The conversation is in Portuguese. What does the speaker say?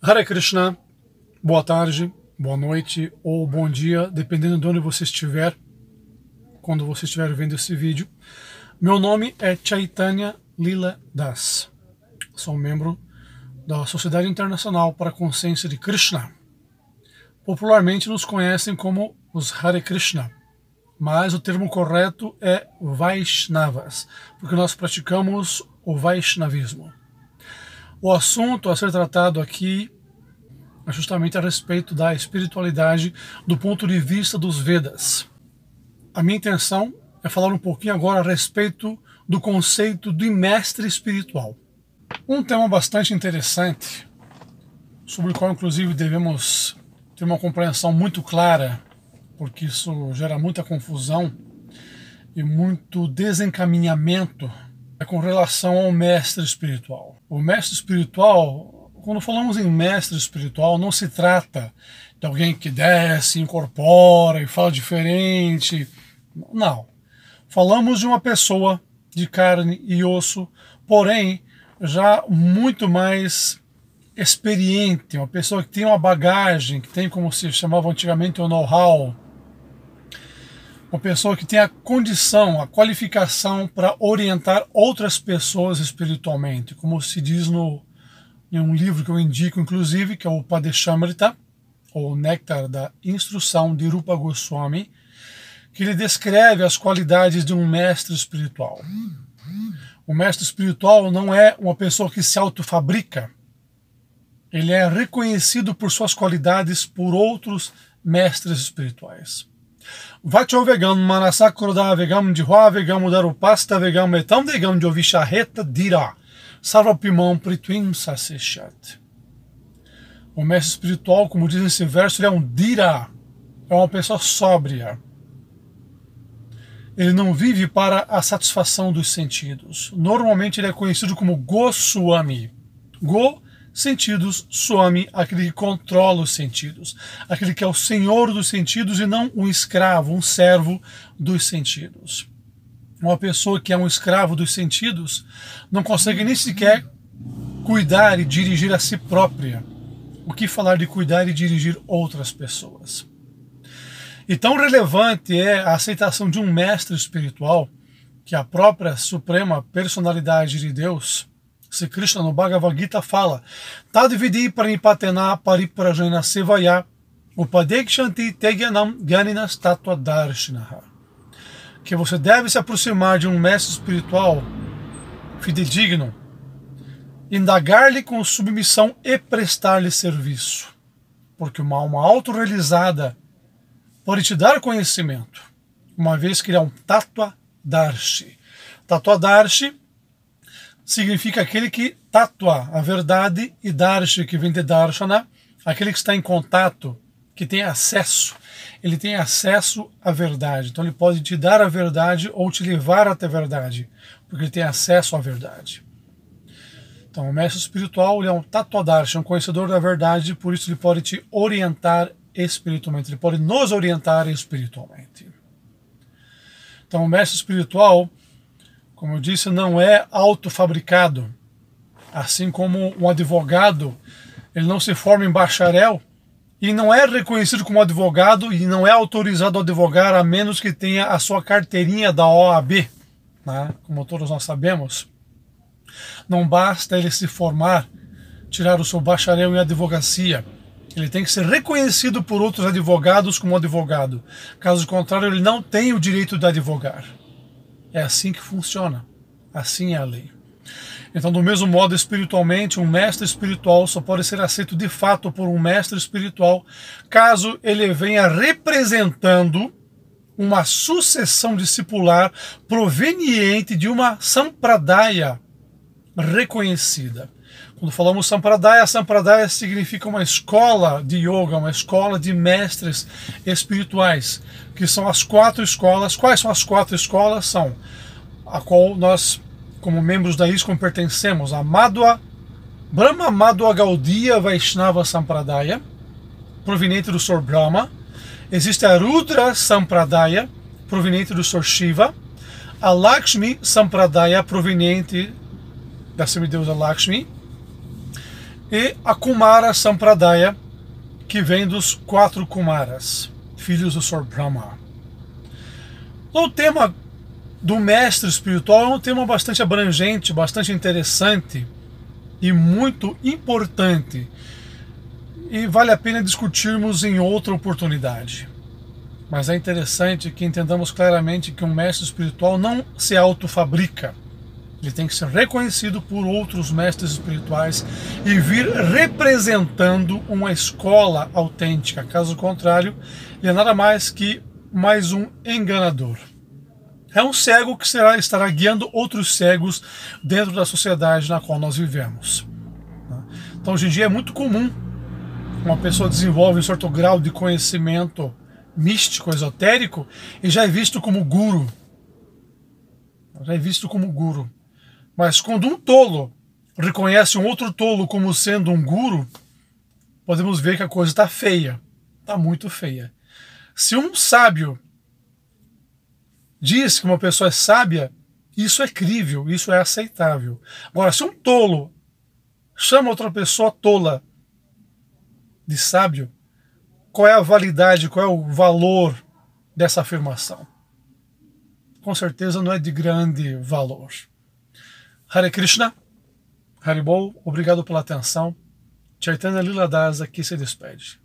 Hare Krishna, boa tarde, boa noite ou bom dia, dependendo de onde você estiver, quando você estiver vendo esse vídeo. Meu nome é Chaitanya Lila Das. Sou membro da Sociedade Internacional para a Consciência de Krishna. Popularmente nos conhecem como os Hare Krishna, mas o termo correto é Vaishnavas, porque nós praticamos o Vaishnavismo. O assunto a ser tratado aqui é justamente a respeito da espiritualidade do ponto de vista dos Vedas. A minha intenção é falar um pouquinho agora a respeito do conceito de mestre espiritual. Um tema bastante interessante, sobre o qual inclusive devemos ter uma compreensão muito clara, porque isso gera muita confusão e muito desencaminhamento, é com relação ao mestre espiritual. O mestre espiritual, quando falamos em mestre espiritual, não se trata de alguém que desce, incorpora e fala diferente. Não. Falamos de uma pessoa de carne e osso, porém já muito mais experiente, uma pessoa que tem uma bagagem, que tem, como se chamava antigamente, o know-how, uma pessoa que tem a condição, a qualificação para orientar outras pessoas espiritualmente, como se diz em um livro que eu indico, inclusive, que é o Upadeshamrita, ou Néctar da Instrução de Rupa Goswami, que ele descreve as qualidades de um mestre espiritual. O mestre espiritual não é uma pessoa que se autofabrica, ele é reconhecido por suas qualidades por outros mestres espirituais. Vacho vegam manasakroda vegam jihva vegam udarupasta vegam etam vegam jovishareta dira sarvapimam pritwim saseshat. O mestre espiritual, como diz nesse verso, ele é um dira, é uma pessoa sóbria. Ele não vive para a satisfação dos sentidos. Normalmente ele é conhecido como Goswami. Go, sentidos, Swami, aquele que controla os sentidos. Aquele que é o senhor dos sentidos e não um escravo, um servo dos sentidos. Uma pessoa que é um escravo dos sentidos não consegue nem sequer cuidar e dirigir a si própria. O que falar de cuidar e dirigir outras pessoas? E tão relevante é a aceitação de um mestre espiritual que a própria suprema personalidade de Deus, Sri Krishna no Bhagavad Gita fala: Tadvidi pranipatena pariprajana sevaya upadekshanti tegyanam gyaninas tattva darshinaha. Que você deve se aproximar de um mestre espiritual fidedigno, indagar-lhe com submissão e prestar-lhe serviço. Porque uma alma autorrealizada pode te dar conhecimento, uma vez que ele é um Tattva-darshi. Tattva-darshi significa aquele que tatua a verdade, e darshi, que vem de darshana, aquele que está em contato, que tem acesso. Ele tem acesso à verdade. Então ele pode te dar a verdade ou te levar até a verdade, porque ele tem acesso à verdade. Então o mestre espiritual, ele é um Tattva-darshi, um conhecedor da verdade, por isso ele pode te orientar espiritualmente, ele pode nos orientar espiritualmente. Então o mestre espiritual, como eu disse, não é autofabricado. Assim como um advogado, ele não se forma em bacharel e não é reconhecido como advogado e não é autorizado a advogar a menos que tenha a sua carteirinha da OAB, né? Como todos nós sabemos. Não basta ele se formar, tirar o seu bacharel em advocacia. Ele tem que ser reconhecido por outros advogados como advogado. Caso contrário, ele não tem o direito de advogar. É assim que funciona. Assim é a lei. Então, do mesmo modo, espiritualmente, um mestre espiritual só pode ser aceito de fato por um mestre espiritual caso ele venha representando uma sucessão discipular proveniente de uma sampradaya reconhecida. Quando falamos Sampradaya significa uma escola de yoga, uma escola de mestres espirituais, que são as 4 escolas. Quais são as 4 escolas? São a qual nós, como membros da ISKCON, pertencemos: a Brahma Madhva Gaudiya Vaishnava Sampradaya, proveniente do Sr. Brahma. Existe a Rudra Sampradaya, proveniente do Sr. Shiva. A Lakshmi Sampradaya, proveniente da semideusa Lakshmi. e a Kumara Sampradaya, que vem dos 4 Kumaras, filhos do Sr. Brahma. O tema do mestre espiritual é um tema bastante abrangente, bastante interessante e muito importante, e vale a pena discutirmos em outra oportunidade. Mas é interessante que entendamos claramente que um mestre espiritual não se autofabrica. Ele tem que ser reconhecido por outros mestres espirituais e vir representando uma escola autêntica. Caso contrário, ele é nada mais que mais um enganador. É um cego que estará guiando outros cegos dentro da sociedade na qual nós vivemos. Então, hoje em dia é muito comum uma pessoa desenvolve um certo grau de conhecimento místico, esotérico, e já é visto como guru. Já é visto como guru. Mas quando um tolo reconhece um outro tolo como sendo um guru, podemos ver que a coisa está feia. Está muito feia. Se um sábio diz que uma pessoa é sábia, isso é crível, isso é aceitável. Agora, se um tolo chama outra pessoa tola de sábio, qual é a validade, qual é o valor dessa afirmação? Com certeza não é de grande valor. Hare Krishna, Haribol, obrigado pela atenção. Chaitanya Lila Das aqui se despede.